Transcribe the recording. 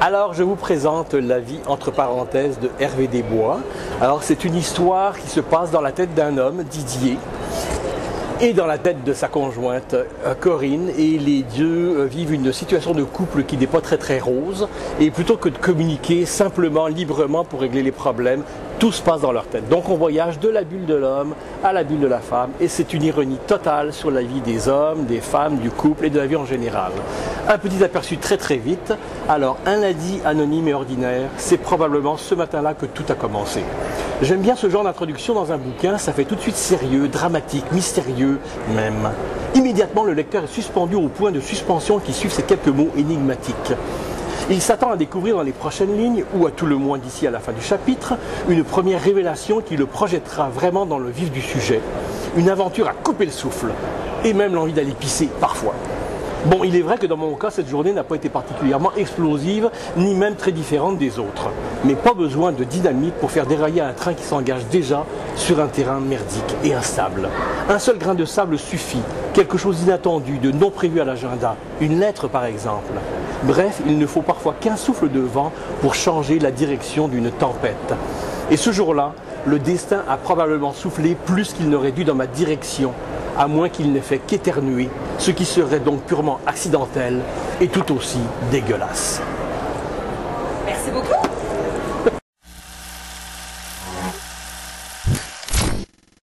Alors, je vous présente La vie entre parenthèses de Hervé Desbois. Alors, c'est une histoire qui se passe dans la tête d'un homme, Didier, et dans la tête de sa conjointe Corinne, et les deux vivent une situation de couple qui n'est pas très rose, et plutôt que de communiquer simplement, librement pour régler les problèmes, tout se passe dans leur tête. Donc on voyage de la bulle de l'homme à la bulle de la femme, et c'est une ironie totale sur la vie des hommes, des femmes, du couple et de la vie en général. Un petit aperçu très vite. Alors, un lundi anonyme et ordinaire, c'est probablement ce matin-là que tout a commencé. J'aime bien ce genre d'introduction dans un bouquin, ça fait tout de suite sérieux, dramatique, mystérieux même. Immédiatement, le lecteur est suspendu au point de suspension qui suivent ces quelques mots énigmatiques. Il s'attend à découvrir dans les prochaines lignes, ou à tout le moins d'ici à la fin du chapitre, une première révélation qui le projettera vraiment dans le vif du sujet. Une aventure à couper le souffle, et même l'envie d'aller pisser parfois. Bon, il est vrai que dans mon cas, cette journée n'a pas été particulièrement explosive, ni même très différente des autres. Mais pas besoin de dynamite pour faire dérailler un train qui s'engage déjà sur un terrain merdique et instable. Un seul grain de sable suffit, quelque chose d'inattendu, de non prévu à l'agenda, une lettre par exemple. Bref, il ne faut parfois qu'un souffle de vent pour changer la direction d'une tempête. Et ce jour-là, le destin a probablement soufflé plus qu'il n'aurait dû dans ma direction, à moins qu'il n'ait fait qu'éternuer, ce qui serait donc purement accidentel et tout aussi dégueulasse. Merci beaucoup.